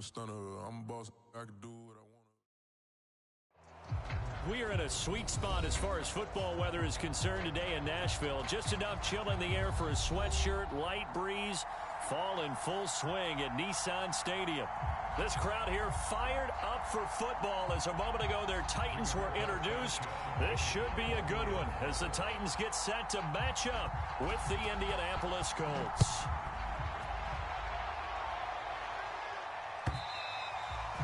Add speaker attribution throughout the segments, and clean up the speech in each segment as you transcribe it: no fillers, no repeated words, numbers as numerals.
Speaker 1: a stunner. I'm a boss. I can do what I want.
Speaker 2: We are in a sweet spot as far as football weather is concerned today in Nashville. Just enough chill in the air for a sweatshirt, light breeze, fall in full swing at Nissan Stadium. This crowd here fired up for football as a moment ago their Titans were introduced. This should be a good one as the Titans get set to match up with the Indianapolis Colts.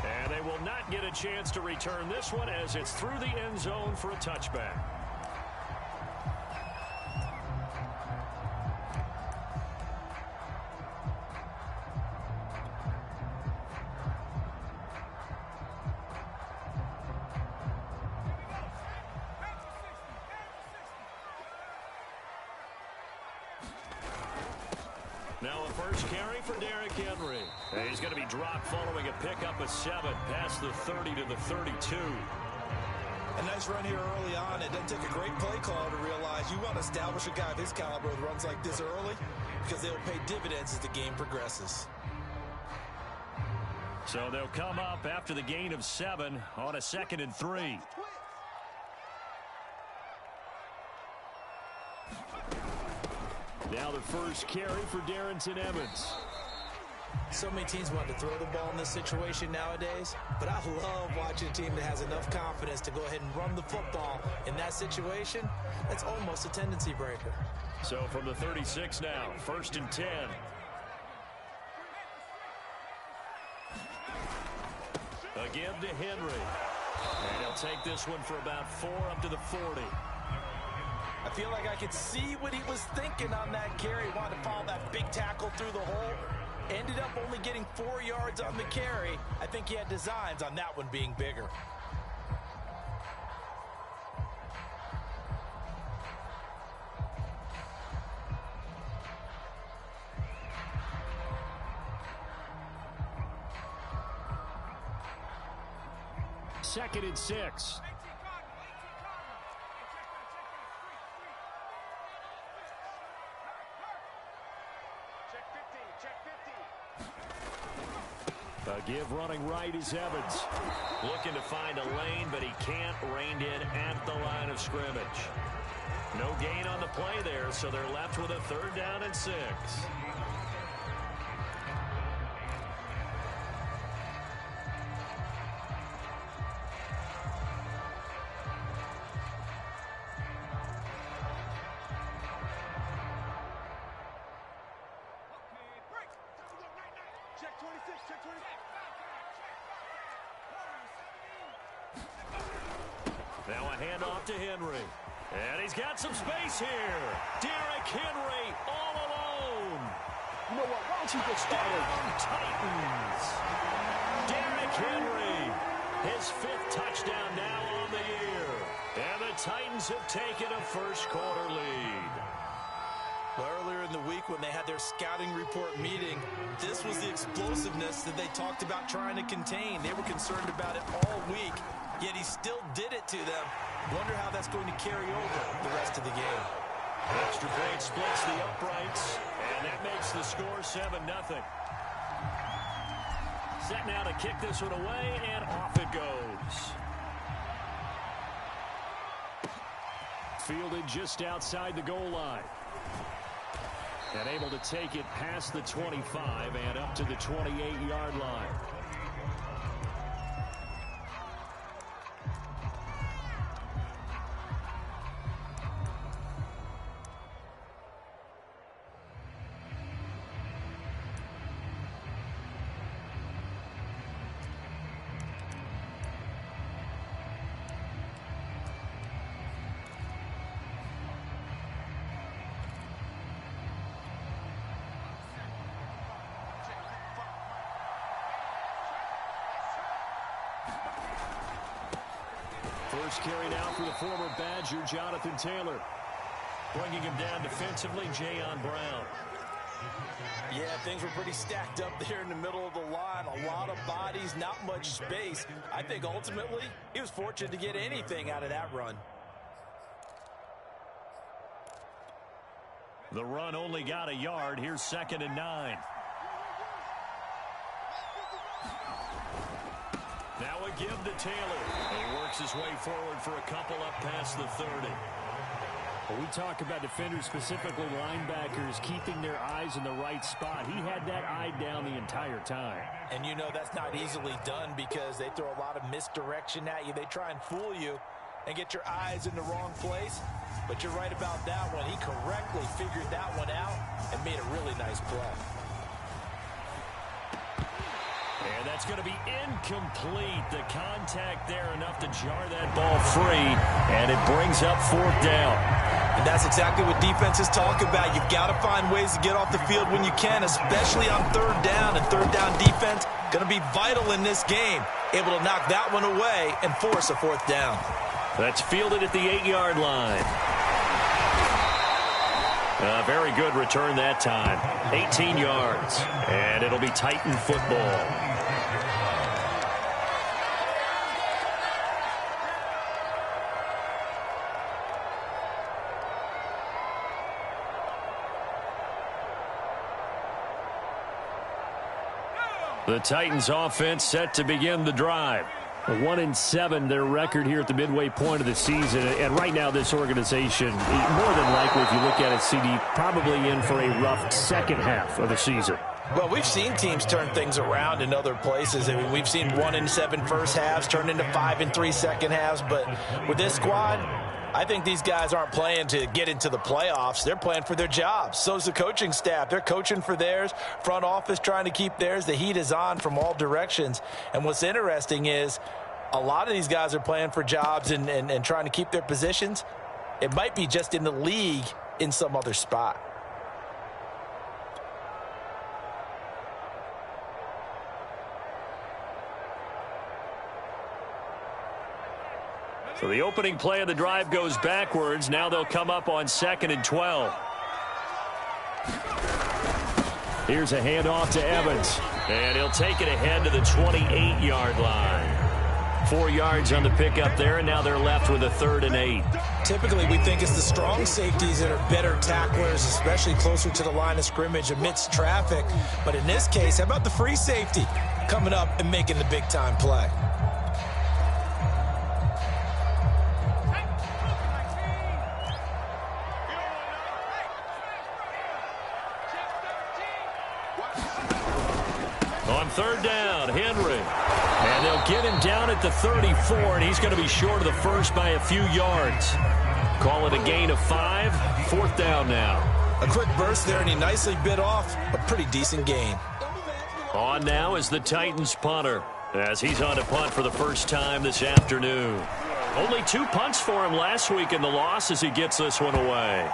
Speaker 2: And they will not get a chance to return this one as it's through the end zone for a touchback. Now a first carry for Derrick Henry. And he's going to be dropped following a pickup of 7 past the 30 to the 32.
Speaker 3: A nice run here early on. It doesn't take a great play call to realize you want to establish a guy of his caliber with runs like this early because they'll pay dividends as the game progresses.
Speaker 2: So they'll come up after the gain of 7 on a 2nd and 3. Now the first carry for Darrington Evans.
Speaker 3: So many teams want to throw the ball in this situation nowadays, but I love watching a team that has enough confidence to go ahead and run the football in that situation. That's almost a tendency breaker.
Speaker 2: So from the 36 now, 1st and 10. Again to Henry. And he'll take this one for about 4 up to the 40.
Speaker 3: I feel like I could see what he was thinking on that carry. He wanted to follow that big tackle through the hole. Ended up only getting 4 yards on the carry. I think he had designs on that one being bigger.
Speaker 2: Second and 6. A give running right is Evans. Looking to find a lane, but he can't. Reined in at the line of scrimmage. No gain on the play there, so they're left with a 3rd down and 6. Now a handoff to Henry. And he's got some space here. Derrick Henry all alone.
Speaker 4: You know what? Why don't you get started?
Speaker 2: Titans. Derrick Henry. His 5th touchdown now on the year. And the Titans have taken a first-quarter lead.
Speaker 3: Well, earlier in the week when they had their scouting report meeting, this was the explosiveness that they talked about trying to contain. They were concerned about it all week, yet he still did it to them. Wonder how that's going to carry over the rest of the game.
Speaker 2: Extra point splits the uprights, and that makes the score 7-0. Set now to kick this one away, and off it goes. Fielded just outside the goal line. And able to take it past the 25 and up to the 28-yard line. First carry now for the former Badger, Jonathan Taylor. Bringing him down defensively, Jayon Brown.
Speaker 3: Yeah, things were pretty stacked up there in the middle of the line. A lot of bodies, not much space. I think ultimately he was fortunate to get anything out of that run.
Speaker 2: The run only got a yard. Here's 2nd and 9. Now a give to Taylor. He works his way forward for a couple up past the 30.
Speaker 5: When we talk about defenders, specifically linebackers, keeping their eyes in the right spot. He had that eye down the entire time.
Speaker 3: And you know that's not easily done because they throw a lot of misdirection at you. They try and fool you and get your eyes in the wrong place. But you're right about that one. He correctly figured that one out and made a really nice play.
Speaker 2: And that's going to be incomplete. The contact there enough to jar that ball free, and it brings up 4th down.
Speaker 3: And that's exactly what defenses talk about. You've got to find ways to get off the field when you can, especially on 3rd down. And 3rd down defense going to be vital in this game. Able to knock that one away and force a 4th down.
Speaker 2: That's fielded at the 8-yard line. A very good return that time. 18 yards. And it'll be Titan football. The Titans offense set to begin the drive.
Speaker 5: 1-7, their record here at the midway point of the season. And right now, this organization, more than likely, if you look at it, CD, probably in for a rough second half of the season.
Speaker 3: Well, we've seen teams turn things around in other places. I mean, we've seen 1-7 first halves turn into 5-3 second halves. But with this squad, I think these guys aren't playing to get into the playoffs. They're playing for their jobs. So's the coaching staff. They're coaching for theirs. Front office trying to keep theirs. The heat is on from all directions. And what's interesting is a lot of these guys are playing for jobs and trying to keep their positions. It might be just in the league in some other spot.
Speaker 2: So the opening play of the drive goes backwards. Now they'll come up on 2nd and 12.
Speaker 5: Here's a handoff to Evans.
Speaker 2: And he'll take it ahead to the 28-yard line. 4 yards on the pickup there, and now they're left with a 3rd and 8.
Speaker 3: Typically, we think it's the strong safeties that are better tacklers, especially closer to the line of scrimmage amidst traffic. But in this case, how about the free safety coming up and making the big-time play?
Speaker 2: On 3rd down, Henry. And they'll get him down at the 34, and he's going to be short of the first by a few yards. Call it a gain of 5. 4th down now.
Speaker 3: A quick burst there, and he nicely bit off a pretty decent gain.
Speaker 2: On now is the Titans punter, as he's on to punt for the first time this afternoon. Only 2 punts for him last week in the loss as he gets this one away.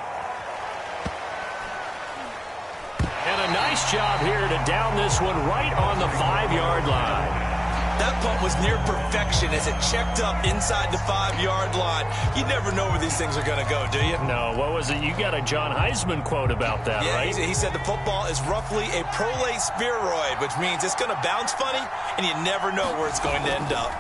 Speaker 2: And a nice job here to down this one right on the 5-yard line.
Speaker 3: That punt was near perfection as it checked up inside the 5-yard line. You never know where these things are going to go, do you?
Speaker 2: No, what was it? You got a John Heisman quote about that,
Speaker 3: yeah,
Speaker 2: right?
Speaker 3: He said the football is roughly a prolate spheroid, which means it's going to bounce funny, and you never know where it's going to end up.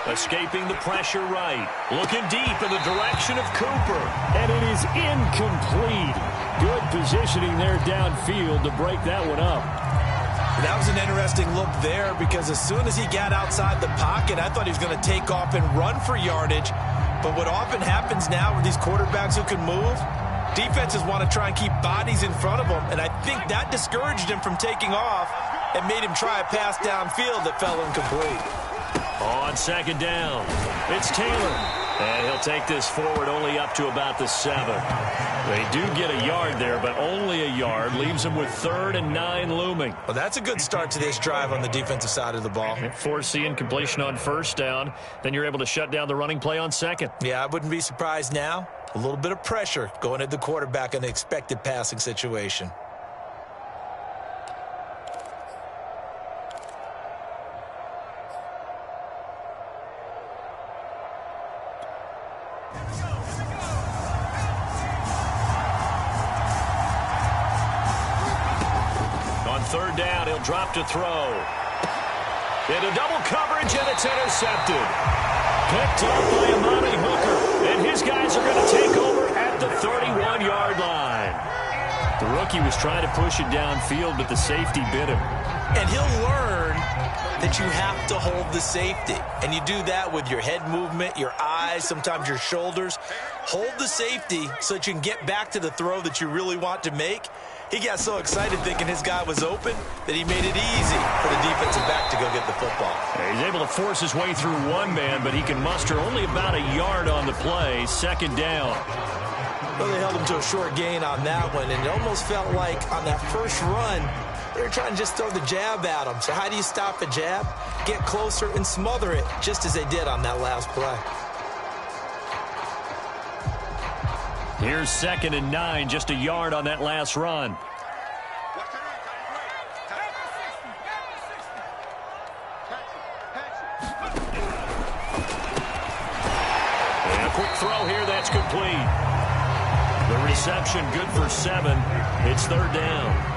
Speaker 2: Escaping the pressure right. Looking deep in the direction of Cooper.
Speaker 5: And it is incomplete. Good positioning there downfield to break that one up.
Speaker 3: That was an interesting look there because as soon as he got outside the pocket, I thought he was going to take off and run for yardage. But what often happens now with these quarterbacks who can move, defenses want to try and keep bodies in front of them. And I think that discouraged him from taking off and made him try a pass downfield that fell incomplete.
Speaker 2: On 2nd down, it's Taylor. And he'll take this forward only up to about the 7. They do get a yard there, but only a yard. Leaves them with 3rd and 9 looming.
Speaker 3: Well, that's a good start to this drive on the defensive side of the ball.
Speaker 2: Force the incompletion on 1st down. Then you're able to shut down the running play on 2nd.
Speaker 3: Yeah, I wouldn't be surprised now. A little bit of pressure going at the quarterback in an expected passing situation.
Speaker 2: On 3rd down, he'll drop to throw. Into double coverage, and it's intercepted. Picked up by Amani Hooker, and his guys are going to take over at the 31-yard line. The rookie was trying to push it downfield, but the safety bit him.
Speaker 3: And he'll learn that you have to hold the safety. And you do that with your head movement, your eyes, sometimes your shoulders. Hold the safety so that you can get back to the throw that you really want to make. He got so excited thinking his guy was open that he made it easy for the defensive back to go get the football.
Speaker 2: He's able to force his way through one man, but he can muster only about a yard on the play. Second down.
Speaker 3: Well, they held him to a short gain on that one, and it almost felt like on that first run, they were trying to just throw the jab at him. So how do you stop a jab? Get closer and smother it, just as they did on that last play.
Speaker 2: Here's 2nd and 9, just a yard on that last run. And a quick throw here, that's complete. The reception good for 7. It's 3rd down.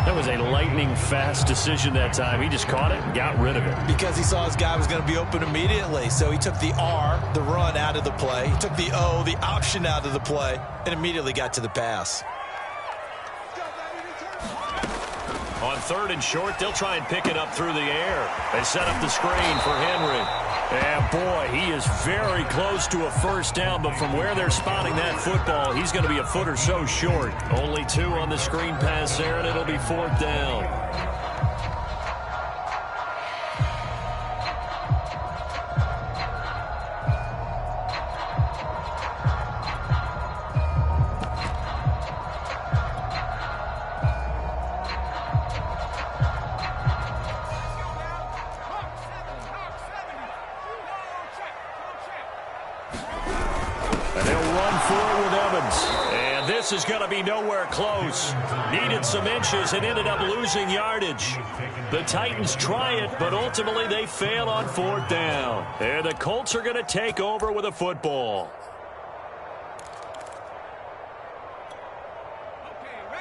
Speaker 2: That was a lightning-fast decision that time. He just caught it and got rid of it.
Speaker 3: Because he saw his guy was going to be open immediately. So he took the R, the run, out of the play. He took the O, the option, out of the play, and immediately got to the pass.
Speaker 2: On 3rd and short, they'll try and pick it up through the air. They set up the screen for Henry. And, boy, he is very close to a first down, but from where they're spotting that football, he's going to be a foot or so short. Only 2 on the screen pass there, and it'll be 4th down. This is going to be nowhere close. Needed some inches and ended up losing yardage. The Titans try it, but ultimately they fail on 4th down. And the Colts are going to take over with a football.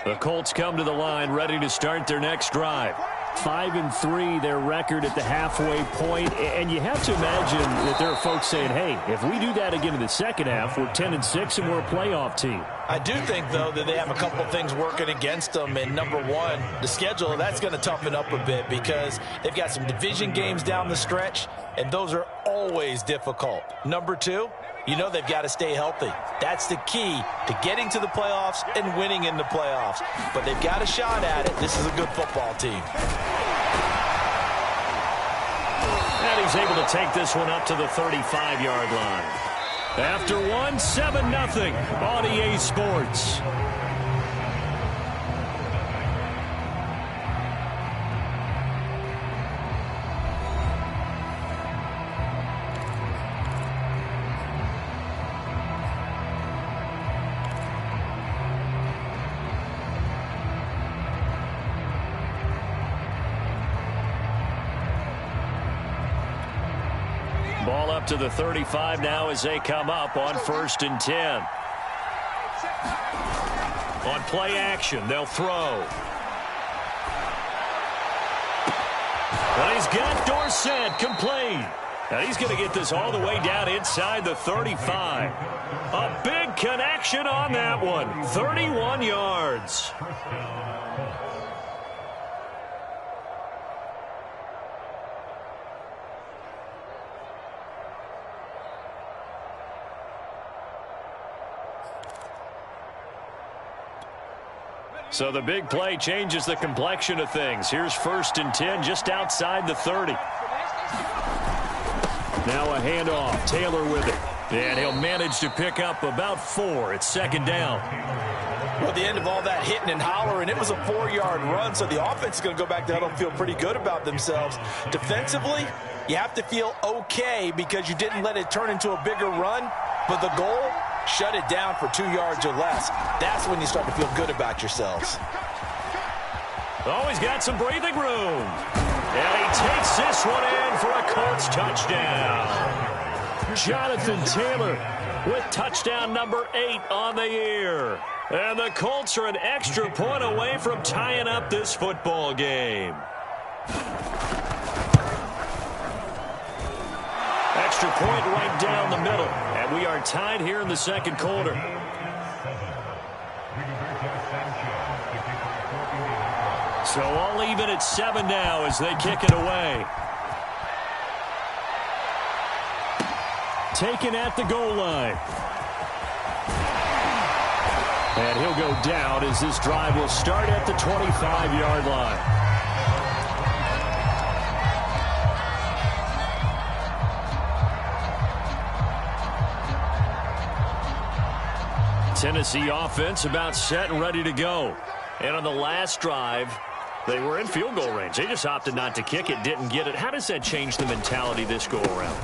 Speaker 2: The Colts come to the line ready to start their next drive.
Speaker 5: 5-3, their record at the halfway point, and you have to imagine that there are folks saying, hey, if we do that again in the second half, we're 10-6 and we're a playoff team.
Speaker 3: I do think, though, that they have a couple of things working against them. And number one, the schedule, that's going to toughen up a bit because they've got some division games down the stretch, and those are always difficult. Number two, you know they've got to stay healthy. That's the key to getting to the playoffs and winning in the playoffs. But they've got a shot at it. This is a good football team.
Speaker 2: And he's able to take this one up to the 35-yard line. After one, 7-0 on EA Sports. Ball up to the 35 now as they come up on 1st and 10. On play action, they'll throw. Well, he's got Dorsett complete. Now he's going to get this all the way down inside the 35. A big connection on that one. 31 yards. So the big play changes the complexion of things. Here's 1st and 10 just outside the 30. Now a handoff. Taylor with it. And he'll manage to pick up about 4. It's 2nd down.
Speaker 3: Well, at the end of all that hitting and hollering, it was a 4-yard run, so the offense is going to go back to huddle and feel pretty good about themselves. Defensively, you have to feel okay because you didn't let it turn into a bigger run, but the goal, shut it down for 2 yards or less. That's when you start to feel good about yourselves.
Speaker 2: Oh, he's got some breathing room. And he takes this one in for a Colts touchdown. Jonathan Taylor with touchdown number 8 on the year. And the Colts are an extra point away from tying up this football game. Extra point right down the middle. And we are tied here in the second quarter. So all even at 7 now as they kick it away. Taken at the goal line. And he'll go down as this drive will start at the 25-yard line. Tennessee offense about set and ready to go. And on the last drive, they were in field goal range. They just opted not to kick it, didn't get it. How does that change the mentality this go around?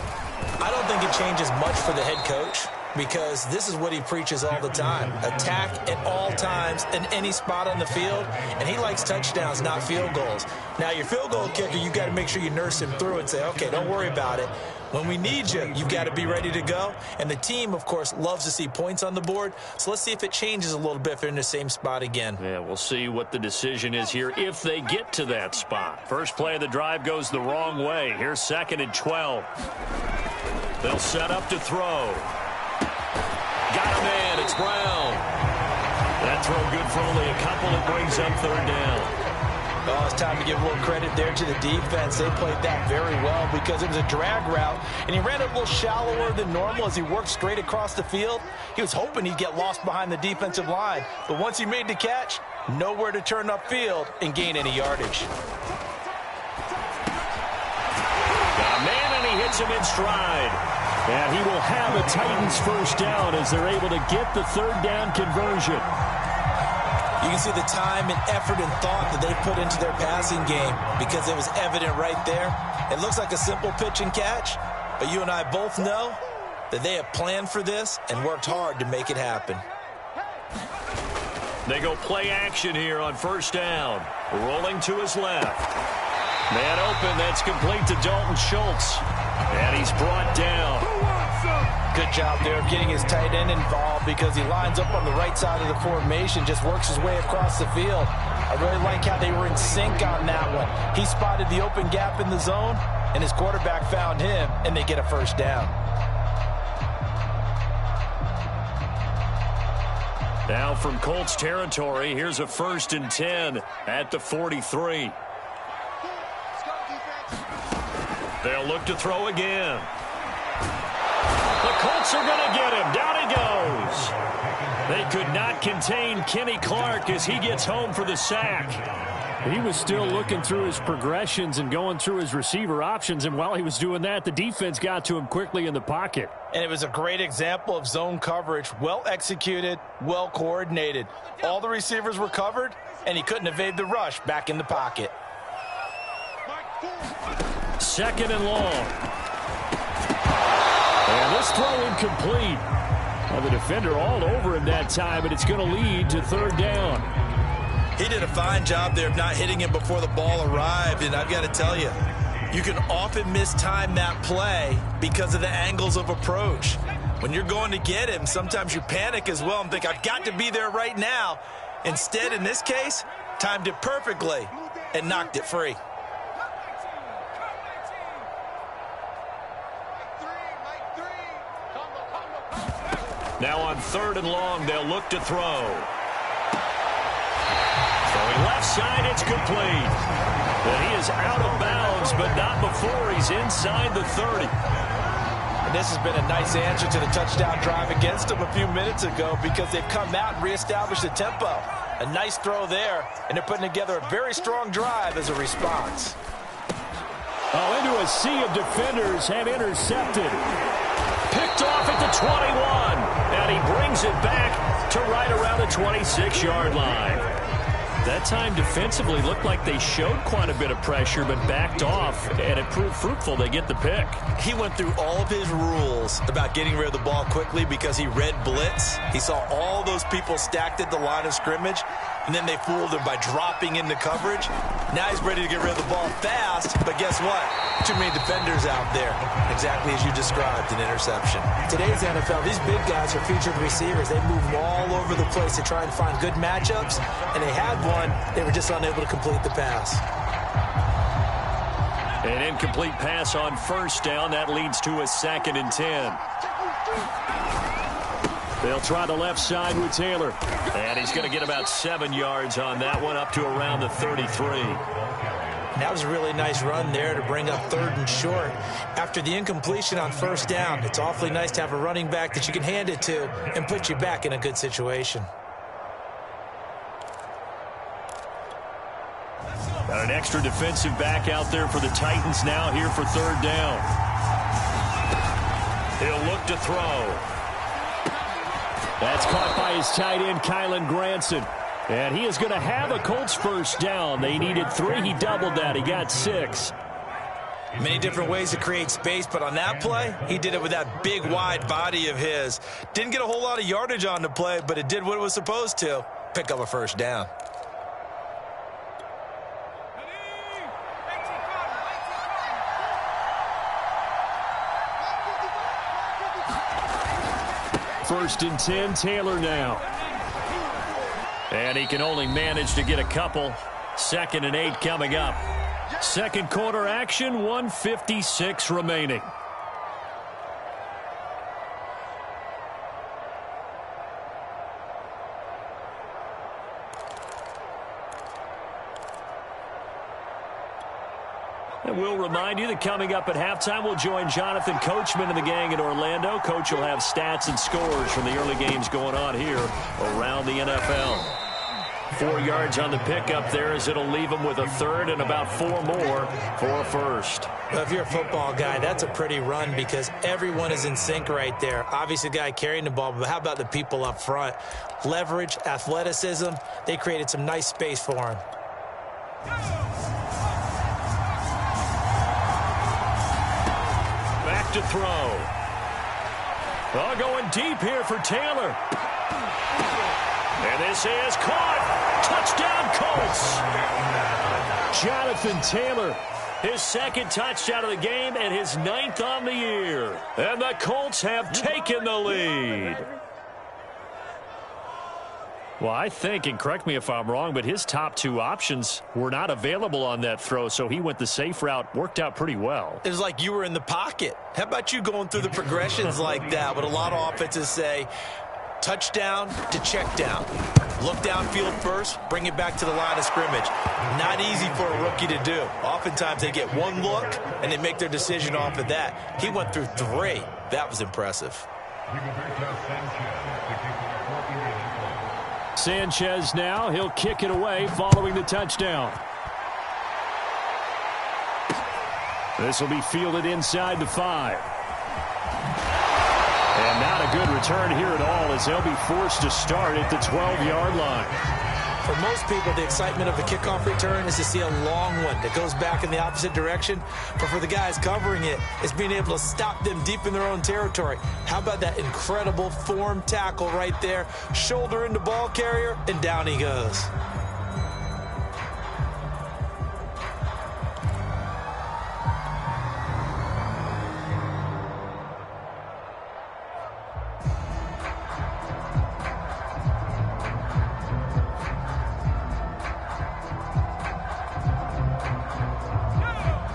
Speaker 3: I don't think it changes much for the head coach, because this is what he preaches all the time. Attack at all times in any spot on the field, and he likes touchdowns, not field goals. Now, your field goal kicker, you got to make sure you nurse him through and say, okay, don't worry about it. When we need you, you've got to be ready to go. And the team, of course, loves to see points on the board. So let's see if it changes a little bit if they're in the same spot again.
Speaker 2: Yeah, we'll see what the decision is here if they get to that spot. First play of the drive goes the wrong way. Here's 2nd and 12. They'll set up to throw. Got a man. It's Brown. That throw good for only a couple. It brings up 3rd down.
Speaker 3: Oh, it's time to give a little credit there to the defense. They played that very well because it was a drag route, and he ran it a little shallower than normal as he worked straight across the field. He was hoping he'd get lost behind the defensive line, but once he made the catch, nowhere to turn upfield and gain any yardage.
Speaker 2: Got a man, and he hits him in stride. And he will have a Titans first down as they're able to get the 3rd down conversion.
Speaker 3: You can see the time and effort and thought that they put into their passing game because it was evident right there. It looks like a simple pitch and catch, but you and I both know that they have planned for this and worked hard to make it happen.
Speaker 2: They go play action here on 1st down. Rolling to his left. Man open, that's complete to Dalton Schultz. And he's brought down.
Speaker 3: Good job there of getting his tight end involved because he lines up on the right side of the formation, just works his way across the field. I really like how they were in sync on that one. He spotted the open gap in the zone, and his quarterback found him, and they get a 1st down.
Speaker 2: Now from Colts territory, here's a 1st and 10 at the 43. They'll look to throw again. The Colts are going to get him. Down he goes. They could not contain Kenny Clark as he gets home for the sack.
Speaker 5: He was still looking through his progressions and going through his receiver options, and while he was doing that, the defense got to him quickly in the pocket.
Speaker 3: And it was a great example of zone coverage, well executed, well coordinated. All the receivers were covered, and he couldn't evade the rush back in the pocket.
Speaker 2: 2nd and long. And this throw incomplete. Well, the defender all over him that time, but it's going to lead to 3rd down.
Speaker 3: He did a fine job there of not hitting him before the ball arrived, and I've got to tell you, you can often mistime that play because of the angles of approach. When you're going to get him, sometimes you panic as well and think, I've got to be there right now. Instead, in this case, timed it perfectly and knocked it free.
Speaker 2: Now on 3rd and long, they'll look to throw. Throwing left side, it's complete. But he is out of bounds, but not before he's inside the 30.
Speaker 3: And this has been a nice answer to the touchdown drive against them a few minutes ago because they've come out and reestablished the tempo. A nice throw there, and they're putting together a very strong drive as a response.
Speaker 2: Oh, into a sea of defenders and intercepted. Picked off at the 21, and he brings it back to right around the 26-yard line. That time defensively looked like they showed quite a bit of pressure but backed off, and it proved fruitful. They get the pick.
Speaker 3: He went through all of his rules about getting rid of the ball quickly because he read blitz. He saw all those people stacked at the line of scrimmage, and then they fooled him by dropping into coverage. Now he's ready to get rid of the ball fast, but guess what? Too many defenders out there. Exactly as you described, an interception.
Speaker 6: Today's NFL, these big guys are featured receivers. They move all over the place to try and find good matchups, and they had one. They were just unable to complete the pass.
Speaker 2: An incomplete pass on 1st down. That leads to a 2nd and 10. They'll try the left side with Taylor. And he's going to get about 7 yards on that one, up to around the 33.
Speaker 6: That was a really nice run there to bring up 3rd and short. After the incompletion on 1st down, it's awfully nice to have a running back that you can hand it to and put you back in a good situation.
Speaker 2: Got an extra defensive back out there for the Titans now here for 3rd down. He'll look to throw. That's caught by his tight end, Kylen Granson. And he is going to have a Colts 1st down. They needed 3. He doubled that. He got 6.
Speaker 6: Many different ways to create space, but on that play, he did it with that big, wide body of his. Didn't get a whole lot of yardage on the play, but it did what it was supposed to. Pick up a 1st down.
Speaker 2: First and 10, Taylor now. And he can only manage to get a couple. 2nd and 8 coming up. Second quarter action, 1:56 remaining. And we'll remind you that coming up at halftime, we'll join Jonathan Coachman and the gang in Orlando. Coach will have stats and scores from the early games going on here around the NFL. 4 yards on the pickup there as it'll leave him with a 3rd and about 4 more for a 1st.
Speaker 6: Well, if you're a football guy, that's a pretty run because everyone is in sync right there. Obviously, the guy carrying the ball, but how about the people up front? Leverage, athleticism, they created some nice space for him.
Speaker 2: Back to throw. Oh, going deep here for Taylor. And this is caught. Touchdown, Colts. Jonathan Taylor, his 2nd touchdown of the game and his 9th on the year. And the Colts have taken the lead. Well, I think, and correct me if I'm wrong, but his top 2 options were not available on that throw, so he went the safe route. Worked out pretty well.
Speaker 6: It was like you were in the pocket. How about you going through the progressions like that? What a lot of offenses say, touchdown to check down. Look downfield first, bring it back to the line of scrimmage. Not easy for a rookie to do. Oftentimes they get 1 look, and they make their decision off of that. He went through 3. That was impressive.
Speaker 2: Sanchez now. He'll kick it away following the touchdown. This will be fielded inside the 5. And not a good return here at all as they'll be forced to start at the 12-yard line.
Speaker 6: For most people, the excitement of the kickoff return is to see a long one that goes back in the opposite direction. But for the guys covering it, it's being able to stop them deep in their own territory. How about that incredible form tackle right there? Shoulder into ball carrier, and down he goes.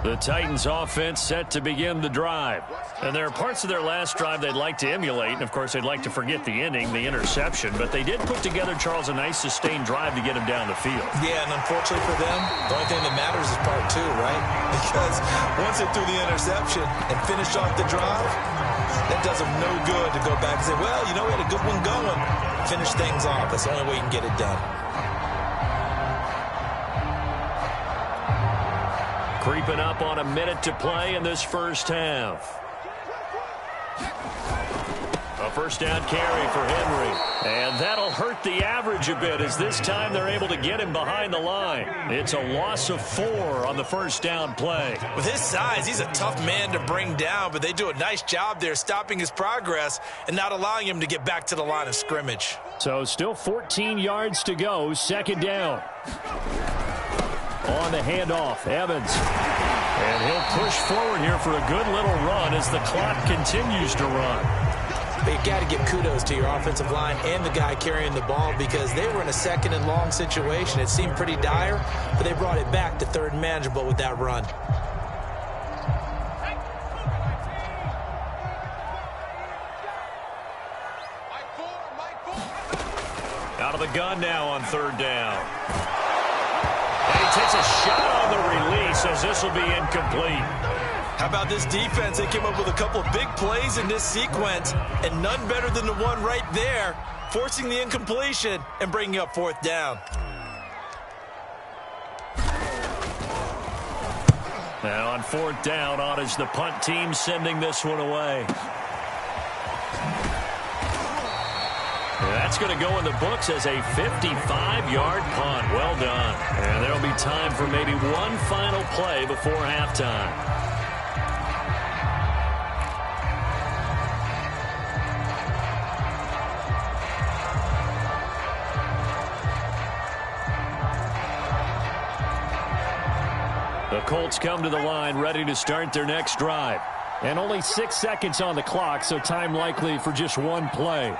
Speaker 2: The Titans offense set to begin the drive. And there are parts of their last drive they'd like to emulate. And, of course, they'd like to forget the inning, the interception. But they did put together, Charles, a nice sustained drive to get him down the field.
Speaker 6: Yeah, and unfortunately for them, the only thing that matters is part 2, right? Because once they threw the interception and finished off the drive, that does them no good to go back and say, well, you know, we had a good one going. Finish things off. That's the only way you can get it done.
Speaker 2: Creeping up on a minute to play in this first half. A first down carry for Henry. And that'll hurt the average a bit as this time they're able to get him behind the line. It's a loss of 4 on the first down play.
Speaker 6: With his size, he's a tough man to bring down, but they do a nice job there stopping his progress and not allowing him to get back to the line of scrimmage.
Speaker 2: So still 14 yards to go, second down. On the handoff, Evans. And he'll push forward here for a good little run as the clock continues to run.
Speaker 6: But you've got to give kudos to your offensive line and the guy carrying the ball because they were in a second and long situation. It seemed pretty dire, but they brought it back to third and manageable with that run.
Speaker 2: Out of the gun now on third down. And he takes a shot on the release as this will be incomplete.
Speaker 3: How about this defense? They came up with a couple of big plays in this sequence, and none better than the one right there, forcing the incompletion and bringing up fourth down.
Speaker 2: Now on fourth down, on is the punt team sending this one away. That's going to go in the books as a 55-yard punt. Well done. And there will be time for maybe one final play before halftime. The Colts come to the line ready to start their next drive. And only 6 seconds on the clock, so time likely for just one play.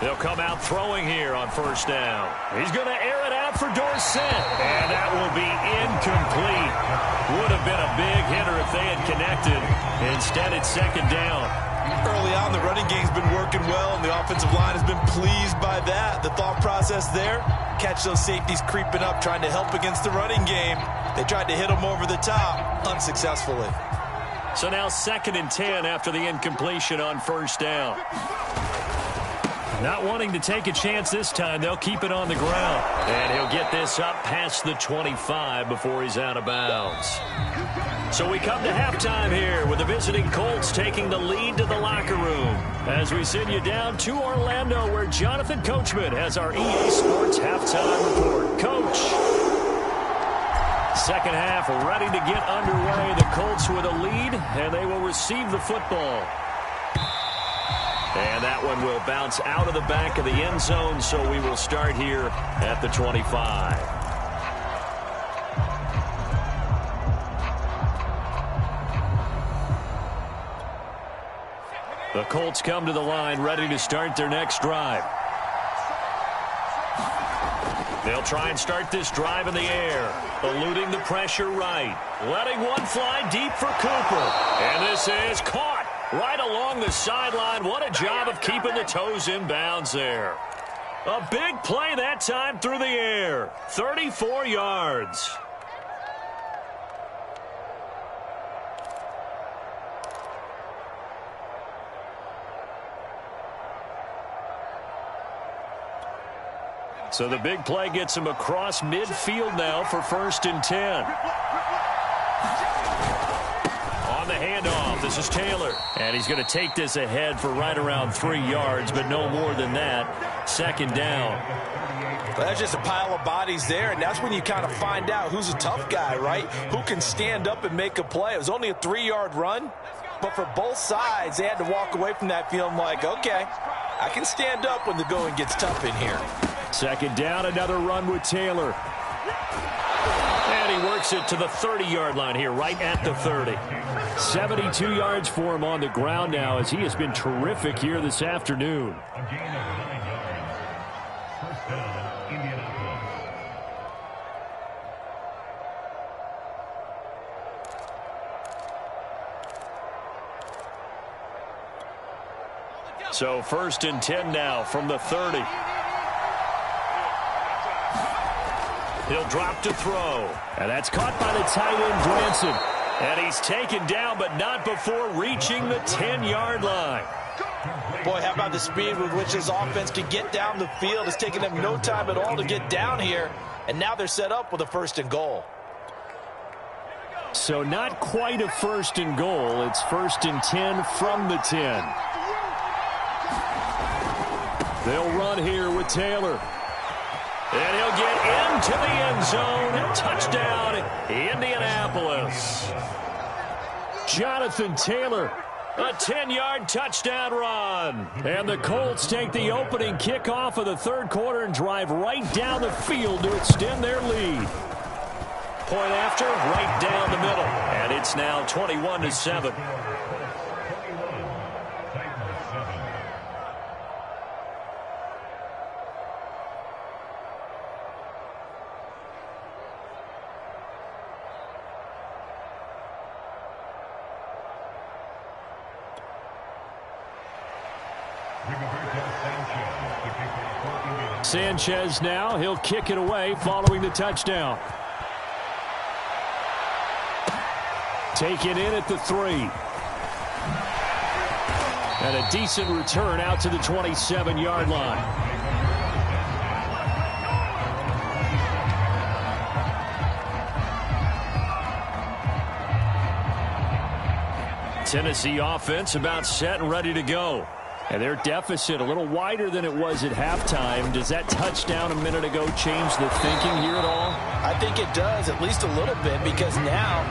Speaker 2: They'll come out throwing here on first down. He's going to air it out for Dorsett. And that will be incomplete. Would have been a big hitter if they had connected. Instead, it's second down.
Speaker 3: Early on, the running game's been working well, and the offensive line has been pleased by that. The thought process there, catch those safeties creeping up, trying to help against the running game. They tried to hit them over the top, unsuccessfully.
Speaker 2: So now 2nd and 10 after the incompletion on first down. Not wanting to take a chance this time, they'll keep it on the ground. And he'll get this up past the 25 before he's out of bounds. So we come to halftime here with the visiting Colts taking the lead to the locker room. As we send you down to Orlando, where Jonathan Coachman has our EA Sports halftime report. Coach. Second half ready to get underway. The Colts with a lead, and they will receive the football. And that one will bounce out of the back of the end zone, so we will start here at the 25. The Colts come to the line ready to start their next drive. They'll try and start this drive in the air, eluding the pressure right. Letting one fly deep for Cooper. And this is caught right along the sideline. What a job of keeping the toes in bounds there. A big play that time through the air. 34 yards. So the big play gets him across midfield now for 1st and 10. On the handoff, this is Taylor. And he's going to take this ahead for right around 3 yards, but no more than that. 2nd down.
Speaker 3: Well, that's just a pile of bodies there, and that's when you kind of find out who's a tough guy, right? Who can stand up and make a play. It was only a 3-yard run, but for both sides, they had to walk away from that feeling like, okay, I can stand up when the going gets tough in here.
Speaker 2: 2nd down, another run with Taylor. And he works it to the 30-yard line here, right at the 30. 72 yards for him on the ground now, as he has been terrific here this afternoon. So 1st and 10 now from the 30. He'll drop to throw. And that's caught by the tight end, Branson. And he's taken down, but not before reaching the 10-yard line.
Speaker 3: Boy, how about the speed with which this offense can get down the field? It's taken them no time at all to get down here. And now they're set up with a 1st and goal.
Speaker 2: So not quite a 1st and goal. It's 1st and 10 from the 10. They'll run here with Taylor. And he'll get into the end zone. Touchdown, Indianapolis. Jonathan Taylor, a 10-yard touchdown run. And the Colts take the opening kickoff of the 3rd quarter and drive right down the field to extend their lead. Point after, right down the middle. And it's now 21-7.
Speaker 5: Sanchez now. He'll kick it away following the touchdown. Taken in at the 3. And a decent return out to the 27-yard line. Tennessee offense about set and ready to go. And their deficit a little wider than it was at halftime. Does that touchdown a minute ago change the thinking here at all?
Speaker 6: I think it does, at least a little bit, because now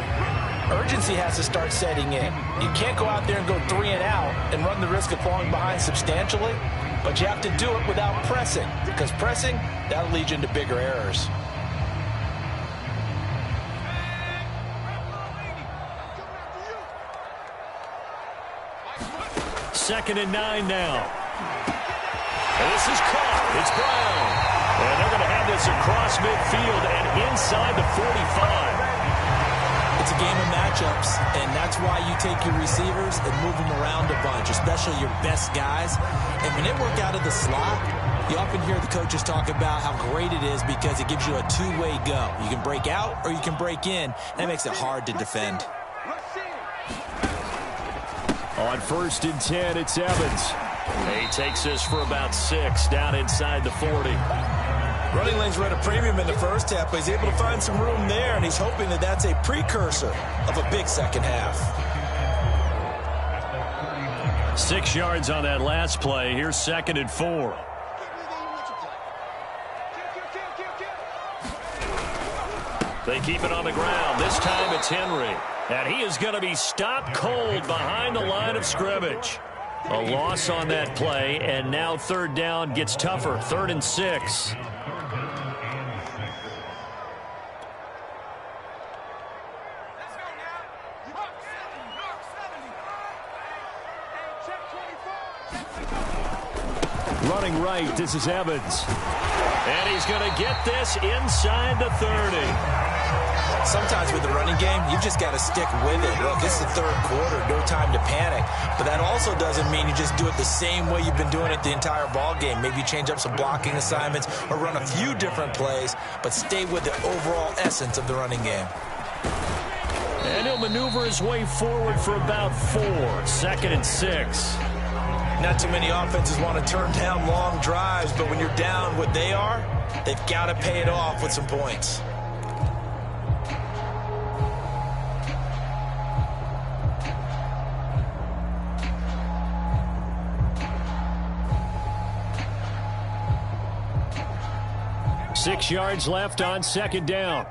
Speaker 6: urgency has to start setting in. You can't go out there and go 3 and out and run the risk of falling behind substantially, but you have to do it without pressing, because pressing, that'll lead you into bigger errors.
Speaker 2: Second and 9 now. And this is caught. It's Brown. And they're going to have this across midfield and inside the 45.
Speaker 3: It's a game of matchups, and that's why you take your receivers and move them around a bunch, especially your best guys. And when they work out of the slot, you often hear the coaches talk about how great it is because it gives you a two-way go. You can break out or you can break in. That makes it hard to defend.
Speaker 5: On 1st and 10, it's Evans.
Speaker 2: He takes this for about 6 down inside the 40.
Speaker 3: Running lanes were at a premium in the first half, but he's able to find some room there, and he's hoping that that's a precursor of a big second half.
Speaker 2: 6 yards on that last play. Here's 2nd and 4. They keep it on the ground. This time it's Henry. And he is going to be stopped cold behind the line of scrimmage. A loss on that play, and now 3rd down gets tougher. 3rd and 6.
Speaker 5: Running right, this is Evans.
Speaker 2: And he's going to get this inside the 30.
Speaker 3: Sometimes with the running game, you've just got to stick with it. Look, it's the 3rd quarter, no time to panic. But that also doesn't mean you just do it the same way you've been doing it the entire ball game. Maybe change up some blocking assignments or run a few different plays, but stay with the overall essence of the running game.
Speaker 2: And he'll maneuver his way forward for about 4. 2nd and 6.
Speaker 3: Not too many offenses want to turn down long drives, but when you're down what they are, they've got to pay it off with some points.
Speaker 5: Six yards left on 2nd down.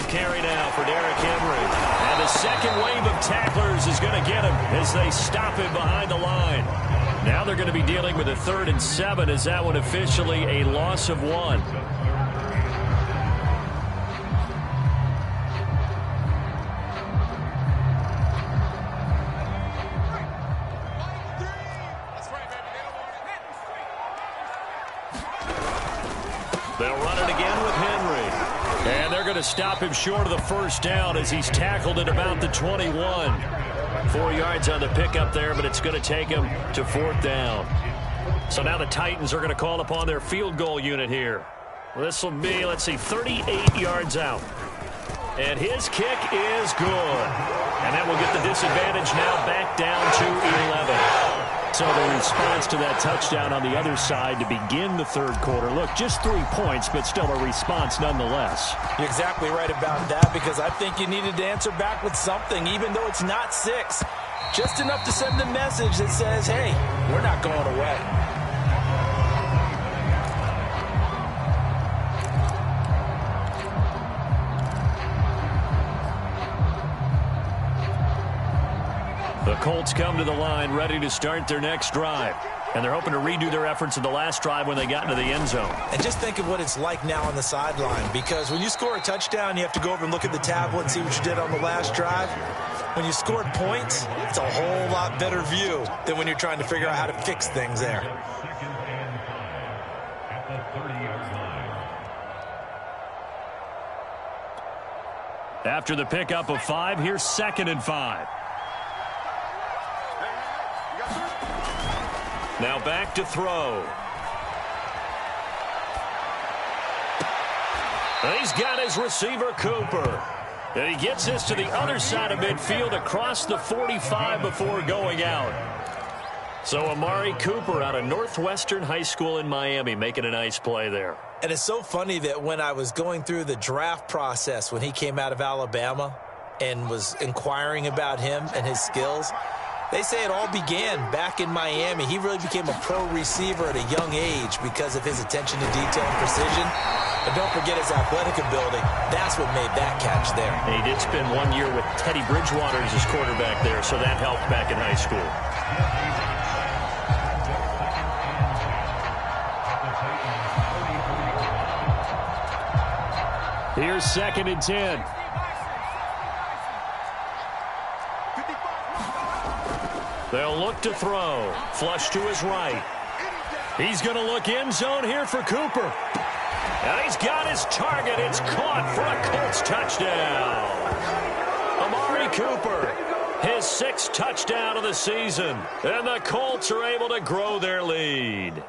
Speaker 2: Carry now for Derrick Henry. And the second wave of tacklers is going to get him as they stop him behind the line. Now they're going to be dealing with a 3rd and 7 as that one officially a loss of 1. They'll run it again with Henry. And they're going to stop him short of the 1st down as he's tackled at about the 21. 4 yards on the pickup there, but it's going to take him to 4th down. So now the Titans are going to call upon their field goal unit here. This will be, let's see, 38 yards out. And his kick is good. And that will get the disadvantage now back down to 11. So the response to that touchdown on the other side to begin the 3rd quarter. Look, just 3 points, but still a response nonetheless.
Speaker 3: You're exactly right about that, because I think you needed to answer back with something, even though it's not 6. Just enough to send a message that says, hey, we're not going away.
Speaker 2: The Colts come to the line ready to start their next drive. And they're hoping to redo their efforts in the last drive when they got into the end zone.
Speaker 3: And just think of what it's like now on the sideline, because when you score a touchdown, you have to go over and look at the tablet and see what you did on the last drive. When you scored points, it's a whole lot better view than when you're trying to figure out how to fix things there.
Speaker 2: After the pickup of 5, here's 2nd and 5. Now back to throw. He's got his receiver, Cooper. And he gets this to the other side of midfield across the 45 before going out. So Amari Cooper out of Northwestern High School in Miami making a nice play there.
Speaker 6: And it's so funny that when I was going through the draft process when he came out of Alabama and was inquiring about him and his skills, they say it all began back in Miami. He really became a pro receiver at a young age because of his attention to detail and precision. But don't forget his athletic ability. That's what made that catch there.
Speaker 2: And he did spend 1 year with Teddy Bridgewater as his quarterback there, so that helped back in high school.
Speaker 5: Here's 2nd and 10.
Speaker 2: They'll look to throw. Flush to his right. He's going to look end zone here for Cooper. And he's got his target. It's caught for a Colts touchdown. Amari Cooper, his 6th touchdown of the season. And the Colts are able to grow their lead.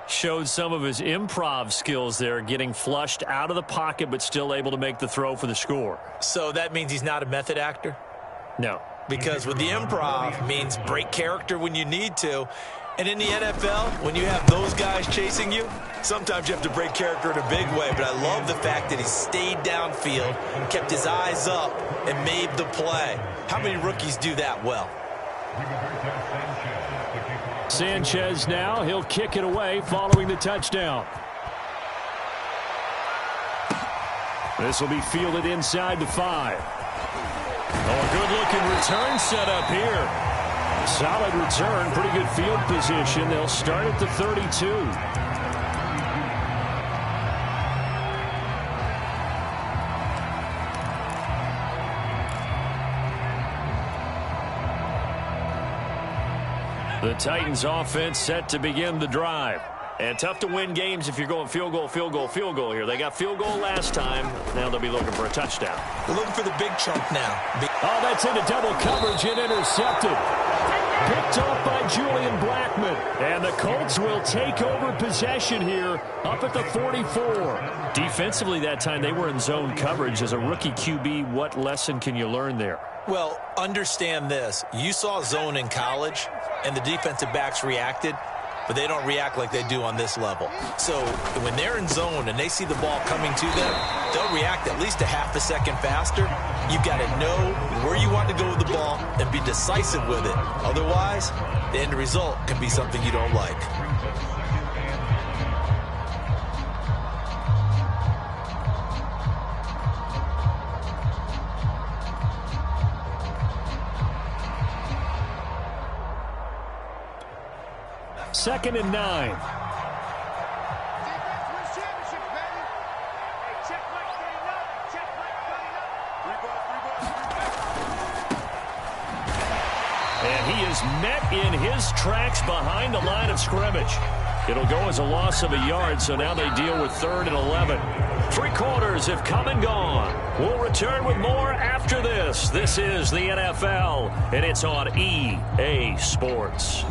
Speaker 2: Showed some of his improv skills there, getting flushed out of the pocket but still able to make the throw for the score.
Speaker 6: So that means he's not a method actor?
Speaker 2: No.
Speaker 6: Because with the improv means break character when you need to. And in the NFL, when you have those guys chasing you, sometimes you have to break character in a big way. But I love the fact that he stayed downfield, kept his eyes up, and made the play. How many rookies do that well?
Speaker 5: Sanchez now. He'll kick it away following the touchdown. This will be fielded inside the 5.
Speaker 2: Oh, a good-looking return set up here.
Speaker 5: Solid return, pretty good field position. They'll start at the 32.
Speaker 2: The Titans offense set to begin the drive. And tough to win games if you're going field goal, field goal, field goal here. They got field goal last time. Now they'll be looking for a touchdown.
Speaker 6: We're looking for the big chunk now.
Speaker 5: Oh, that's into double coverage and intercepted. Picked off by Julian Blackman. And the Colts will take over possession here up at the 44.
Speaker 2: Defensively that time they were in zone coverage. As a rookie QB, what lesson can you learn there?
Speaker 6: Well, understand this. You saw zone in college, and the defensive backs reacted, but they don't react like they do on this level. So when they're in zone and they see the ball coming to them, they'll react at least a half a second faster. You've got to know where you want to go with the ball and be decisive with it. Otherwise, the end result can be something you don't like.
Speaker 5: Second and 9.
Speaker 2: And he is met in his tracks behind the line of scrimmage. It'll go as a loss of a yard, so now they deal with 3rd and 11. 3 quarters have come and gone. We'll return with more after this. This is the NFL, and it's on EA Sports.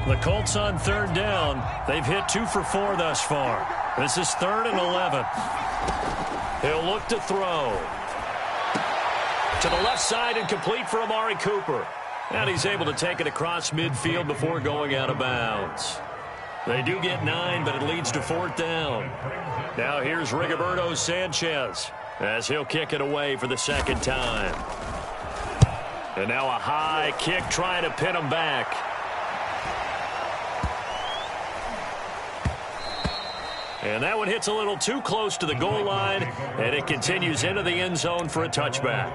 Speaker 2: The Colts on 3rd down. They've hit 2 for 4 thus far. This is 3rd and 11. He'll look to throw. To the left side and complete for Amari Cooper. And he's able to take it across midfield before going out of bounds. They do get 9, but it leads to 4th down. Now here's Rigoberto Sanchez as he'll kick it away for the 2nd time. And now a high kick trying to pin him back. And that one hits a little too close to the goal line, and it continues into the end zone for a touchback.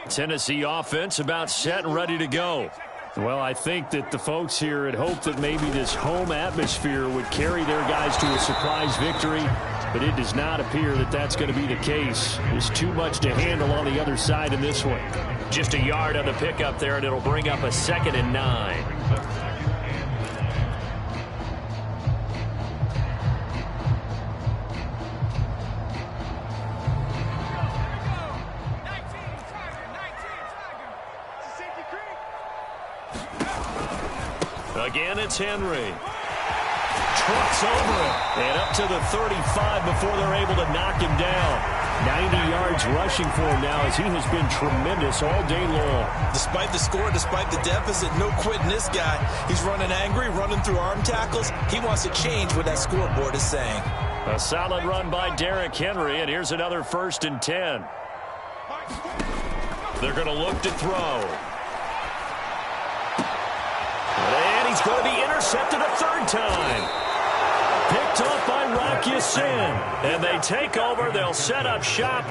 Speaker 2: Tennessee offense about set and ready to go.
Speaker 5: Well, I think that the folks here had hoped that maybe this home atmosphere would carry their guys to a surprise victory, but it does not appear that that's going to be the case. There's too much to handle on the other side in this one. Just a yard on the pickup there, and it'll bring up a 2nd and 9. Again, it's Henry. Trucks over it. And up to the 35 before they're able to knock him down. 90 yards rushing for him now as he has been tremendous all day long.
Speaker 3: Despite the score, despite the deficit, no quitting this guy. He's running angry, running through arm tackles. He wants to change what that scoreboard is saying.
Speaker 2: A solid run by Derrick Henry, and here's another 1st and 10. They're going to look to throw. And he's going to be intercepted a 3rd time. Picked off by Rocky Sin. And they take over. They'll set up shop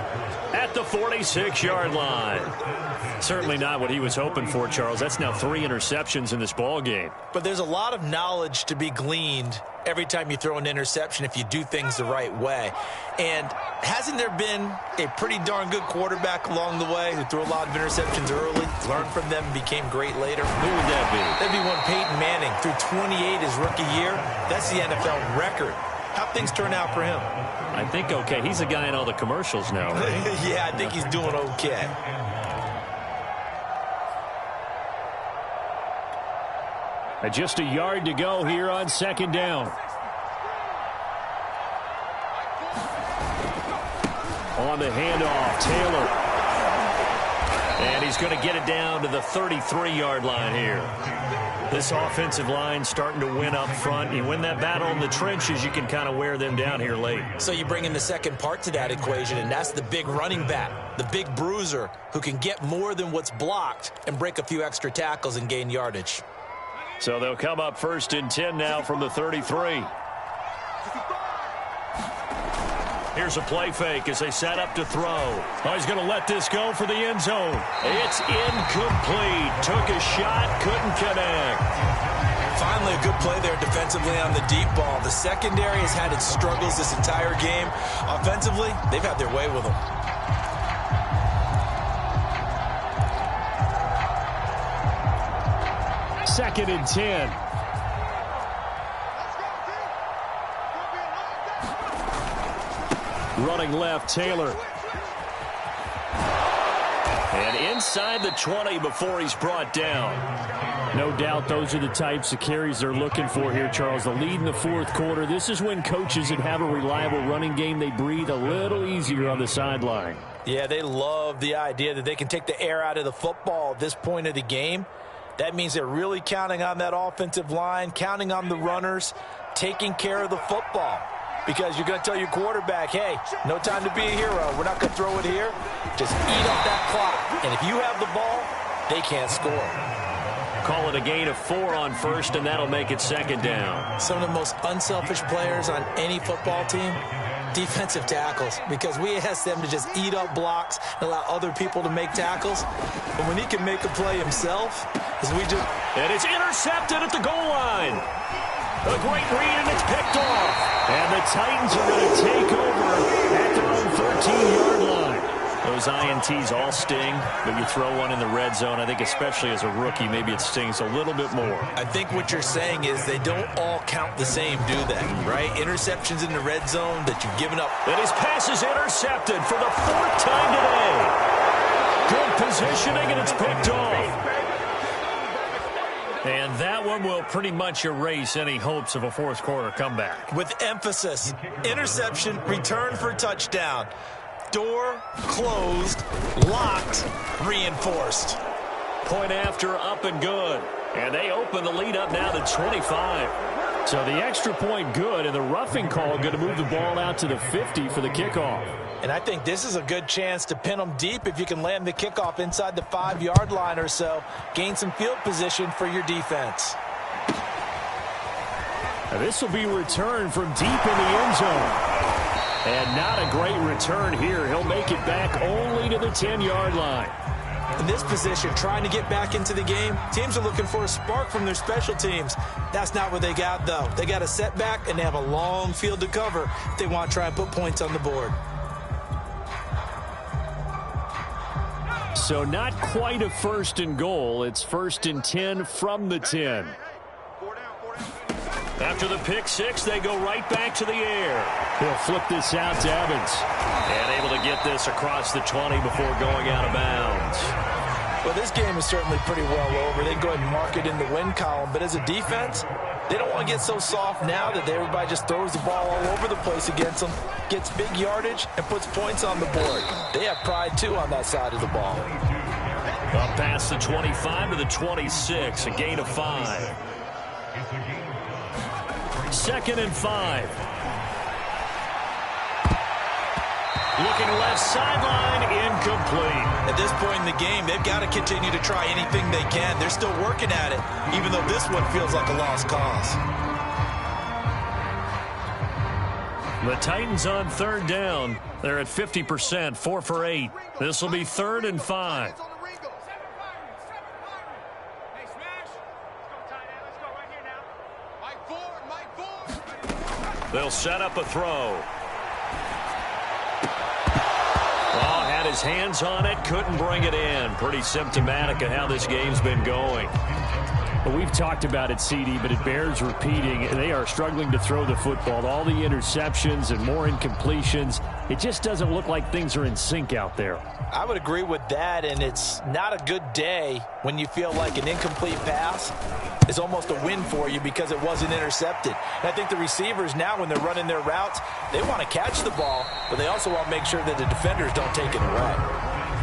Speaker 2: at the 46-yard line. Certainly not what he was hoping for, Charles. That's now 3 interceptions in this ball game.
Speaker 3: But there's a lot of knowledge to be gleaned every time you throw an interception if you do things the right way. And hasn't there been a pretty darn good quarterback along the way who threw a lot of interceptions early, learned from them, and became great later?
Speaker 2: Who would that be?
Speaker 3: That'd be one Peyton Manning. Threw 28 his rookie year. That's the NFL record. How'd things turn out for him?
Speaker 2: I think okay. He's a guy in all the commercials now, right?
Speaker 3: Yeah, I think he's doing okay.
Speaker 5: Just a yard to go here on 2nd down. On the handoff, Taylor. And he's going to get it down to the 33-yard line here. This offensive line starting to win up front. You win that battle in the trenches, you can kind of wear them down here late.
Speaker 3: So you bring in the second part to that equation, and that's the big running back, the big bruiser, who can get more than what's blocked and break a few extra tackles and gain yardage.
Speaker 2: So they'll come up 1st and 10 now from the 33. Here's a play fake as they set up to throw. Oh, he's going to let this go for the end zone. It's incomplete. Took a shot, couldn't connect.
Speaker 3: Finally, a good play there defensively on the deep ball. The secondary has had its struggles this entire game. Offensively, they've had their way with them.
Speaker 5: 2nd and 10. Running left, Taylor.
Speaker 2: And inside the 20 before he's brought down.
Speaker 5: No doubt those are the types of carries they're looking for here, Charles. The lead in the 4th quarter. This is when coaches that have a reliable running game, they breathe a little easier on the sideline.
Speaker 3: Yeah, they love the idea that they can take the air out of the football at this point of the game. That means they're really counting on that offensive line, counting on the runners, taking care of the football. Because you're going to tell your quarterback, hey, no time to be a hero. We're not going to throw it here. Just eat up that clock. And if you have the ball, they can't score.
Speaker 2: Call it a gain of 4 on 1st, and that'll make it 2nd down.
Speaker 3: Some of the most unselfish players on any football team, defensive tackles, because we ask them to just eat up blocks and allow other people to make tackles. But when he can make a play himself, as we just...
Speaker 2: And it's intercepted at the goal line. A great read, and it's picked off.
Speaker 5: And the Titans are going to take over at their own 13-yard line.
Speaker 2: Those INTs all sting, but you throw one in the red zone, I think especially as a rookie, maybe it stings a little bit more.
Speaker 3: I think what you're saying is they don't all count the same, do they? Right? Interceptions in the red zone that you've given up.
Speaker 2: And his pass is intercepted for the 4th time today. Good positioning, and it's picked off. And that one will pretty much erase any hopes of a 4th quarter comeback.
Speaker 3: With emphasis, interception, return for touchdown. Door closed, locked, reinforced.
Speaker 2: Point after, up and good. And they open the lead up now to 25.
Speaker 5: So the extra point good, and the roughing call going to move the ball out to the 50 for the kickoff.
Speaker 3: And I think this is a good chance to pin them deep if you can land the kickoff inside the 5-yard line or so. Gain some field position for your defense.
Speaker 5: Now this will be returned from deep in the end zone. And not a great return here. He'll make it back only to the 10-yard line.
Speaker 6: In this position, trying to get back into the game, teams are looking for a spark from their special teams. That's not what they got, though. They got a setback, and they have a long field to cover if they want to try and put points on the board.
Speaker 5: So not quite a first and goal. It's 1st and 10 from the 10.
Speaker 2: After the pick six, they go right back to the air.
Speaker 5: He'll flip this out to Evans.
Speaker 2: And able to get this across the 20 before going out of bounds.
Speaker 6: Well, this game is certainly pretty well over. They can go ahead and mark it in the win column. But as a defense, they don't want to get so soft now that everybody just throws the ball all over the place against them, gets big yardage, and puts points on the board. They have pride, too, on that side of the ball.
Speaker 2: Up past the 25 to the 26, a gain of 5. 2nd and 5. Looking left sideline, incomplete.
Speaker 6: At this point in the game, they've got to continue to try anything they can. They're still working at it, even though this one feels like a lost cause.
Speaker 2: The Titans on 3rd down. They're at 50%, 4 for 8. This will be 3rd and 5. They'll set up a throw. Oh, had his hands on it, couldn't bring it in. Pretty symptomatic of how this game's been going.
Speaker 5: Well, we've talked about it, CD, but it bears repeating. They are struggling to throw the football. All the interceptions and more incompletions. It just doesn't look like things are in sync out there.
Speaker 6: I would agree with that, and it's not a good day when you feel like an incomplete pass is almost a win for you because it wasn't intercepted. And I think the receivers now, when they're running their routes, they want to catch the ball, but they also want to make sure that the defenders don't take it away.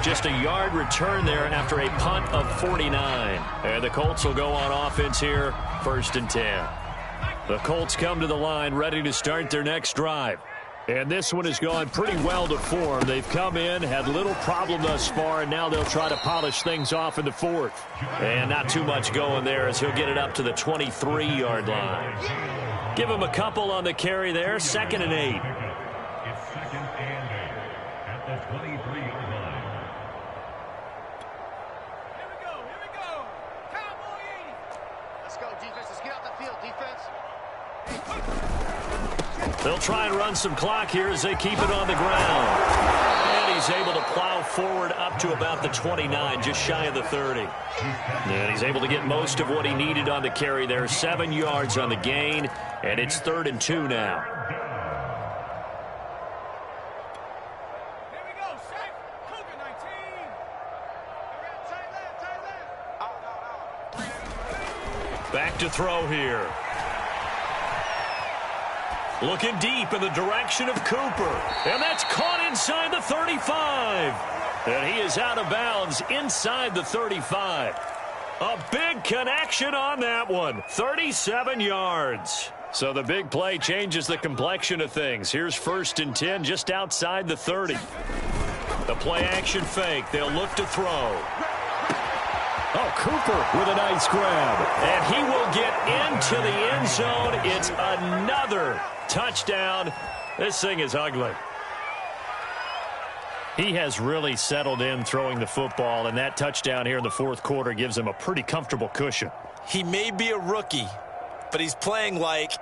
Speaker 2: Just a yard return there after a punt of 49. And the Colts will go on offense here, 1st and 10. The Colts come to the line ready to start their next drive. And this one has gone pretty well to form. They've come in, had little problem thus far, and now they'll try to polish things off in the 4th. And not too much going there as he'll get it up to the 23-yard line. Give him a couple on the carry there, 2nd and 8.
Speaker 7: It's 2nd and 8 at the 23-yard line.
Speaker 4: Here we go. Cowboy 80. Let's go, defense. Let's get out the field, defense.
Speaker 2: They'll try and run some clock here as they keep it on the ground. And he's able to plow forward up to about the 29, just shy of the 30. And he's able to get most of what he needed on the carry there. 7 yards on the gain, and it's 3rd and 2 now.
Speaker 4: Here we go, Shaq. Cougar 19.
Speaker 2: Back to throw here. Looking deep in the direction of Cooper. And that's caught inside the 35. And he is out of bounds inside the 35. A big connection on that one. 37 yards. So the big play changes the complexion of things. Here's 1st and 10 just outside the 30. The play action fake. They'll look to throw. Oh, Cooper with a nice grab. And he will get into the end zone. It's another touchdown. This thing is ugly. He has really settled in throwing the football, and that touchdown here in the 4th quarter gives him a pretty comfortable cushion.
Speaker 6: He may be a rookie, but he's playing like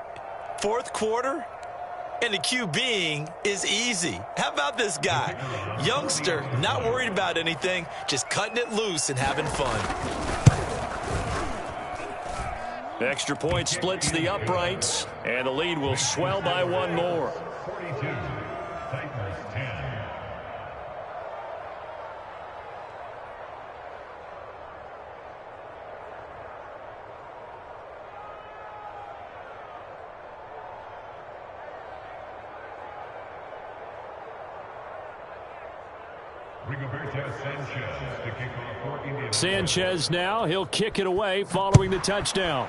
Speaker 6: 4th quarter, and the QBing is easy. How about this guy? Youngster, not worried about anything, just cutting it loose and having fun.
Speaker 2: Extra point splits the uprights, and the lead will swell by 1 more.
Speaker 7: 42, Titans 10.
Speaker 5: Sanchez now, he'll kick it away following the touchdown.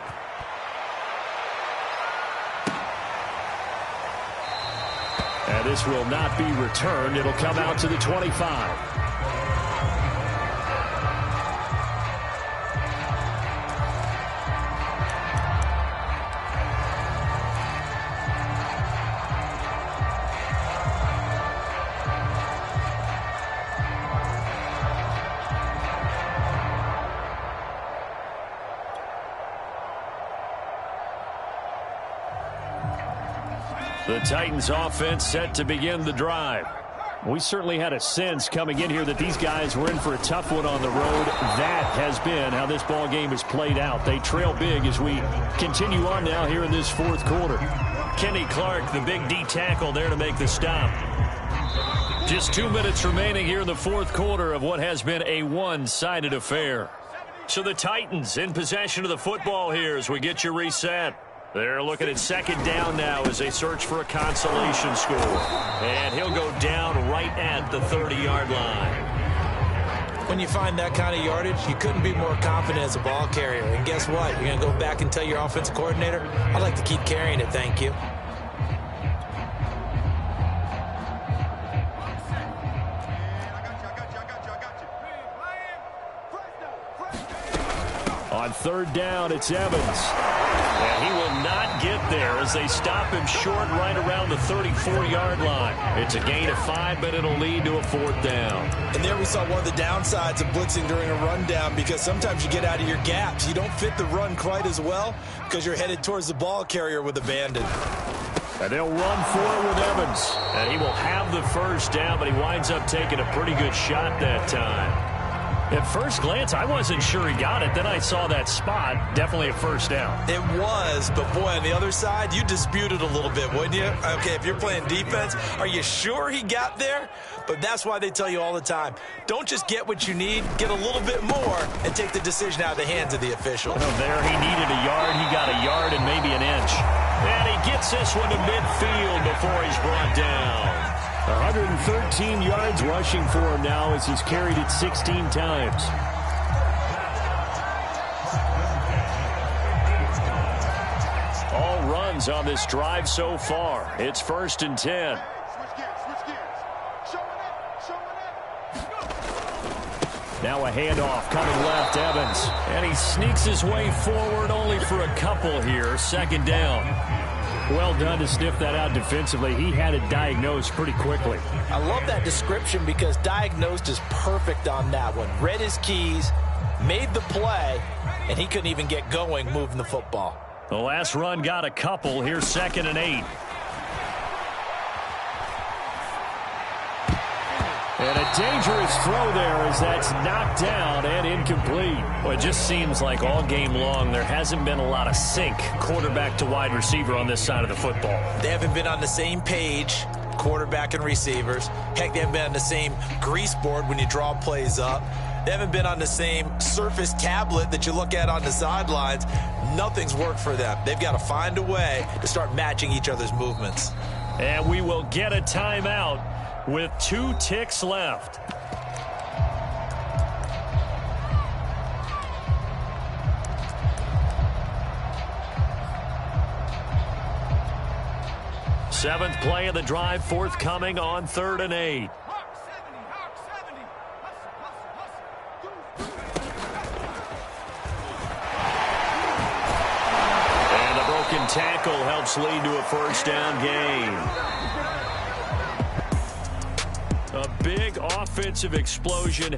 Speaker 5: And this will not be returned. It'll come out to the 25.
Speaker 2: The Titans offense set to begin the drive.
Speaker 5: We certainly had a sense coming in here that these guys were in for a tough one on the road. That has been how this ball game has played out. They trail big as we continue on now here in this fourth quarter.
Speaker 2: Kenny Clark, the big D tackle there to make the stop. Just 2 minutes remaining here in the fourth quarter of what has been a one-sided affair. So the Titans in possession of the football here as we get you reset. They're looking at second down now as they search for a consolation score. And he'll go down right at the 30-yard line.
Speaker 6: When you find that kind of yardage, you couldn't be more confident as a ball carrier. And guess what? You're going to go back and tell your offensive coordinator, I'd like to keep carrying it, thank you.
Speaker 5: On third down, it's Evans.
Speaker 2: And he will not get there as they stop him short right around the 34-yard line. It's a gain of 5, but it'll lead to a fourth down.
Speaker 6: And there we saw one of the downsides of blitzing during a rundown, because sometimes you get out of your gaps. You don't fit the run quite as well because you're headed towards the ball carrier with abandon.
Speaker 5: And they'll run for it with Evans.
Speaker 2: And he will have the first down, but he winds up taking a pretty good shot that time. At first glance, I wasn't sure he got it. Then I saw that spot. Definitely a first down.
Speaker 6: It was, but boy, on the other side, you disputed a little bit, wouldn't you? Okay, if you're playing defense, are you sure he got there? But that's why they tell you all the time, don't just get what you need, get a little bit more, and take the decision out of the hands of the official.
Speaker 2: Well, there he needed a yard. He got a yard and maybe an inch. And he gets this one to midfield before he's brought down.
Speaker 5: 113 yards rushing for him now as he's carried it 16 times.
Speaker 2: All runs on this drive so far. It's 1st and 10.
Speaker 5: Now a handoff coming left, Evans.
Speaker 2: And he sneaks his way forward only for a couple here. Second down.
Speaker 5: Well done to sniff that out defensively. He had it diagnosed pretty quickly.
Speaker 6: I love that description because diagnosed is perfect on that one. Read his keys, made the play, and he couldn't even get going moving the football.
Speaker 2: The last run got a couple. Here's 2nd and 8.
Speaker 5: And a dangerous throw there as that's knocked down and incomplete.
Speaker 2: Well, it just seems like all game long there hasn't been a lot of sync quarterback to wide receiver on this side of the football.
Speaker 6: They haven't been on the same page, quarterback and receivers. Heck, they haven't been on the same grease board when you draw plays up. They haven't been on the same Surface tablet that you look at on the sidelines. Nothing's worked for them. They've got to find a way to start matching each other's movements.
Speaker 2: And we will get a timeout with 2 ticks left. Seventh play of the drive forthcoming on 3rd and 8. And the broken tackle helps lead to a first down gain. A big offensive explosion.